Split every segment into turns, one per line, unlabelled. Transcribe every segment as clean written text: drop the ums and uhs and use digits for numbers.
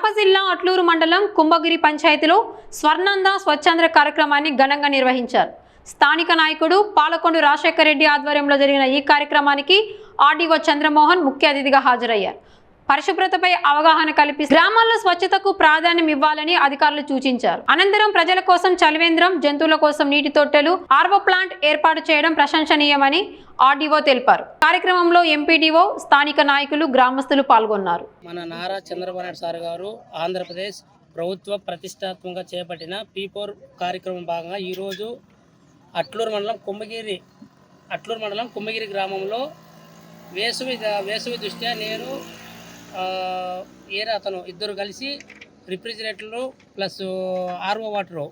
కడప జిల్లా అట్లూరు మండలం కుంభగిరి పంచాయతీలో స్వర్ణాంధ్ర స్వచ్ఛాంధ్ర కార్యక్రమాన్ని ఘనంగా నిర్వహించారు. స్థానిక నాయకుడు పాలకొండు రాజశేఖర్ రెడ్డి ఆధ్వర్యంలో జరిగిన ఈ కార్యక్రమానికి ఆర్డీఓ చంద్రమోహన్ ముఖ్య అతిథిగా హాజరయ్యారు. పరిశుభ్రతపై అవగాహన కల్పిస్తూ గ్రామాల్లో స్వచ్ఛతకు ప్రాధాన్యం ఇవ్వాలని అధికారులు సూచించారు. అనంతరం ప్రజల కోసం చలివేంద్రం, జంతువుల కోసం నీటి తొట్టెలు, ఆర్వో ప్లాంట్ ఏర్పాటు చేయడం ప్రశంసనీయమని ఆర్డీఓ తెలిపారు. కార్యక్రమంలో ఎంపీడీఓ, స్థానిక నాయకులు, గ్రామస్తులు పాల్గొన్నారు.
మన నారా చంద్రబాబు నాయుడు సార్ గారు ఆంధ్రప్రదేశ్ ప్రభుత్వ ప్రతిష్టాత్మకంగా చేపట్టిన P4 కార్యక్రమం భాగంగా ఈరోజు అట్లూరు మండలం కుంభగిరి గ్రామంలో వేసవి దృష్ట్యా నేను అతను ఇద్దరు కలిసి రిఫ్రిజిరేటర్లు ప్లస్ ఆర్ఓ వాటరు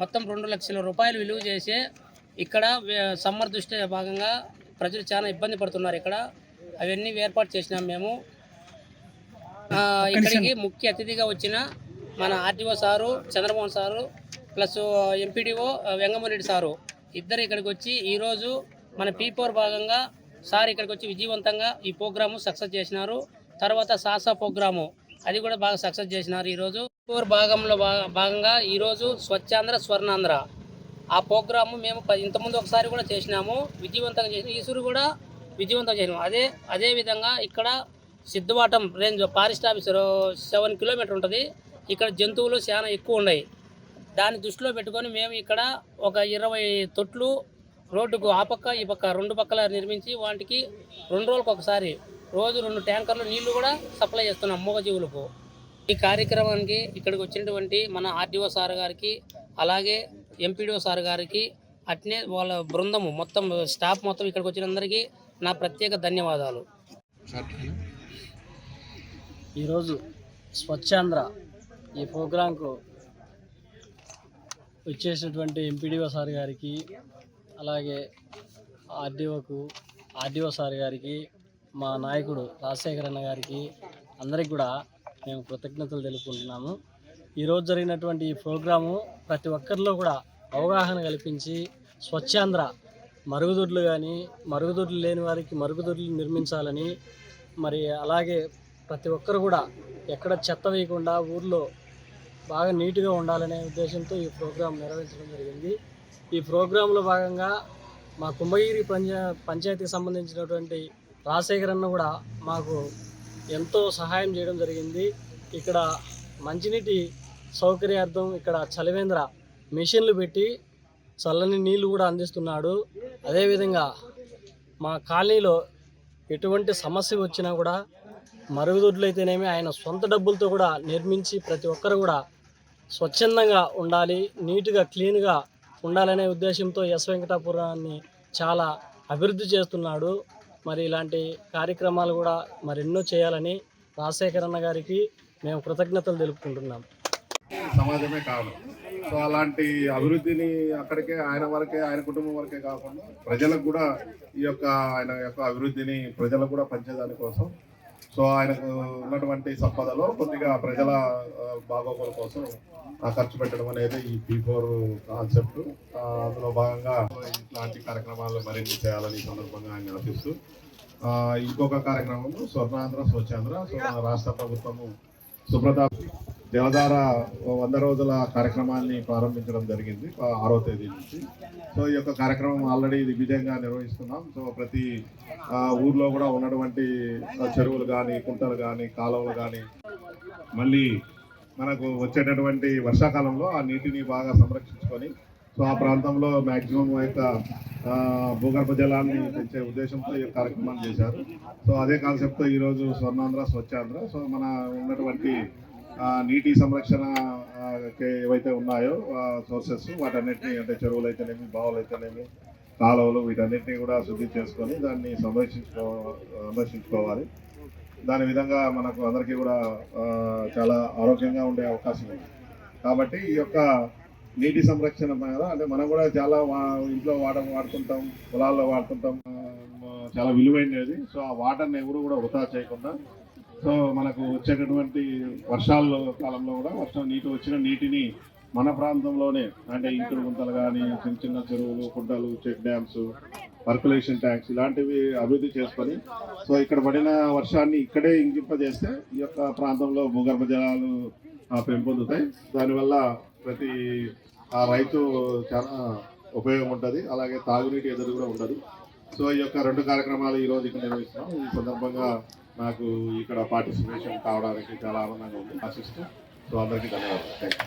మొత్తం 2 లక్షల రూపాయలు విలువ చేసే ఇక్కడ సమ్మర్ దృష్ట్యా భాగంగా ప్రజలు చాలా ఇబ్బంది పడుతున్నారు. ఇక్కడ అవన్నీ ఏర్పాటు చేసినాం మేము. ఇక్కడికి ముఖ్య అతిథిగా వచ్చిన మన RTO sir Chandramohan sir plus MPDO Vengamareddy sir ఇద్దరు ఇక్కడికి వచ్చి ఈరోజు మన P4 భాగంగా సార్ ఇక్కడికి వచ్చి విజయవంతంగా ఈ ప్రోగ్రాము సక్సెస్ చేసినారు. తర్వాత సాసా ప్రోగ్రాము అది కూడా బాగా సక్సెస్ చేసినారు. ఈరోజు P4 భాగంగా ఈరోజు స్వచ్ఛాంధ్ర స్వర్ణాంధ్ర ఆ ప్రోగ్రాము మేము ఇంతకుముందు ఒకసారి కూడా చేసినాము, విజయవంతంగా చేసినాము. ఈసురు కూడా విజయవంతంగా చేసినాము. అదేవిధంగా ఇక్కడ సిద్ధవాటం రేంజ్ ఫారెస్ట్ ఆఫీసర్ 7 కిలోమీటర్ ఉంటుంది. ఇక్కడ జంతువులు చాలా ఎక్కువ ఉన్నాయి. దాన్ని దృష్టిలో పెట్టుకొని మేము ఇక్కడ ఒక 20 తొట్లు రోడ్డుకు ఆ పక్క ఈ పక్క 2 పక్కల నిర్మించి వాటికి 2 రోజులకు ఒకసారి రోజు 2 ట్యాంకర్లు నీళ్లు కూడా సప్లై చేస్తున్నాం మూగజీవులకు. ఈ కార్యక్రమానికి ఇక్కడికి వచ్చినటువంటి మన ఆర్డీఓ సార్ గారికి, అలాగే ఎంపీడీఓ సార్ గారికి, అట్నే వాళ్ళ బృందము మొత్తం స్టాఫ్ మొత్తం ఇక్కడికి వచ్చిన అందరికీ నా ప్రత్యేక ధన్యవాదాలు.
ఈరోజు స్వచ్ఛాంధ్ర ఈ ప్రోగ్రాంకు వచ్చేసినటువంటి ఎంపీడీఓ సార్ గారికి, అలాగే ఆర్డీఓ సార్ గారికి, మా నాయకుడు రాజశేఖర్ అన్న గారికి అందరికి కూడా మేము కృతజ్ఞతలు తెలుపుకుంటున్నాము. ఈరోజు జరిగినటువంటి ఈ ప్రోగ్రాము ప్రతి ఒక్కరిలో కూడా అవగాహన కల్పించి స్వచ్ఛాంధ్ర మరుగుదొడ్లు లేని వారికి మరుగుదొడ్లు నిర్మించాలని, మరి అలాగే ప్రతి ఒక్కరు కూడా ఎక్కడ చెత్త వేయకుండా ఊర్లో బాగా నీట్గా ఉండాలనే ఉద్దేశంతో ఈ ప్రోగ్రాం నిర్వహించడం జరిగింది. ఈ ప్రోగ్రాంలో భాగంగా మా కుంభగిరి పంచాయతీకి సంబంధించినటువంటి రాజశేఖర్ అన్న కూడా మాకు ఎంతో సహాయం చేయడం జరిగింది. ఇక్కడ మంచినీటి సౌకర్యార్థం ఇక్కడ చలివేంద్ర మిషన్లు పెట్టి చల్లని నీళ్లు కూడా అందిస్తున్నాడు. అదేవిధంగా మా కాలనీలో ఎటువంటి సమస్య వచ్చినా కూడా మరుగుదొడ్లు అయితేనేమి ఆయన సొంత డబ్బులతో కూడా నిర్మించి ప్రతి ఒక్కరు కూడా స్వచ్ఛందంగా ఉండాలి, నీట్గా క్లీన్గా ఉండాలనే ఉద్దేశంతో ఎస్ వెంకటాపురాన్ని చాలా అభివృద్ధి చేస్తున్నాడు. మరి ఇలాంటి కార్యక్రమాలు కూడా మరెన్నో చేయాలని రాజశేఖర్ అన్న గారికి మేము కృతజ్ఞతలు తెలుపుకుంటున్నాం.
సమాజమే కావాలి. సో అలాంటి అభివృద్ధిని అక్కడికే ఆయన కుటుంబం వరకే కాకుండా ప్రజలకు కూడా ఆయన యొక్క అభివృద్ధిని ప్రజలకు కూడా పంచేదాని కోసం సో ఆయనకు ఉన్నటువంటి సంపదలో కొద్దిగా ప్రజల బాగోగుల కోసం ఖర్చు పెట్టడం అనేది ఈ P4 కాన్సెప్ట్. అందులో భాగంగా ఇట్లాంటి కార్యక్రమాలు మరిన్ని చేయాలని సందర్భంగా ఆయన ఆశిస్తూ ఇంకొక కార్యక్రమం స్వర్ణాంధ్ర స్వచ్ఛాంధ్ర. సో మన రాష్ట్ర ప్రభుత్వము సుప్రతాప్ జలధార 100 రోజుల కార్యక్రమాన్ని ప్రారంభించడం జరిగింది 6వ తేదీ నుంచి. సో ఈ యొక్క కార్యక్రమం ఆల్రెడీ దిగ్విజయంగా నిర్వహిస్తున్నాం. సో ప్రతి ఊర్లో కూడా ఉన్నటువంటి చెరువులు కానీ, కుంటలు కానీ, కాలువలు కానీ మళ్ళీ మనకు వచ్చేటటువంటి వర్షాకాలంలో ఆ నీటిని బాగా సంరక్షించుకొని సో ఆ ప్రాంతంలో మ్యాక్సిమం యొక్క భూగర్భ జలాన్ని పెంచే ఉద్దేశంతో ఈ కార్యక్రమాన్ని చేశారు. సో అదే కాన్సెప్ట్తో ఈరోజు స్వర్ణాంధ్ర స్వచ్ఛాంధ్ర. సో మన ఉన్నటువంటి నీటి సంరక్షణ ఏవైతే ఉన్నాయో సోర్సెస్ వాటన్నిటిని, అంటే చెరువులు అయితేనేమి, బావులు అయితేనేమి, కాలువలు, వీటన్నిటిని కూడా శుద్ధి చేసుకొని దాన్ని సంరక్షించుకోవాలి. దాని విధంగా మనకు అందరికీ కూడా చాలా ఆరోగ్యంగా ఉండే అవకాశం ఉంది. కాబట్టి ఈ యొక్క నీటి సంరక్షణ మీద అంటే మనం కూడా చాలా ఇంట్లో వాడుతుంటాం, పొలాల్లో వాడుతుంటాం, చాలా విలువైనది. సో ఆ వాటర్ని ఎవరు కూడా వృధా చేయకుండా సో మనకు వచ్చేటటువంటి వర్షాల కాలంలో కూడా వచ్చిన నీటిని మన ప్రాంతంలోనే, అంటే ఇంకుడు గుంతలు కానీ, చిన్న చిన్న చెరువులు, కుంటలు, చెక్ డ్యామ్స్, పర్కులేషన్ ట్యాంక్స్ ఇలాంటివి అభివృద్ధి చేసుకొని సో ఇక్కడ పడిన వర్షాన్ని ఇక్కడే ఇంకింపజేస్తే ఈ యొక్క ప్రాంతంలో భూగర్భ జలాలు పెంపొందుతాయి. దానివల్ల ప్రతి రైతు చాలా ఉపయోగం ఉంటుంది, అలాగే తాగునీటి ఎదురు కూడా ఉండదు. సో ఈ యొక్క 2 కార్యక్రమాలు ఈరోజు ఇక్కడ నిర్వహిస్తున్నాం. ఈ సందర్భంగా నాకు ఇక్కడ పార్టిసిపేషన్ కావడానికి చాలా ఆనందంగా ఉంది. ఆశిస్తూ సో అందరికీ ధన్యవాదాలు. Thank you.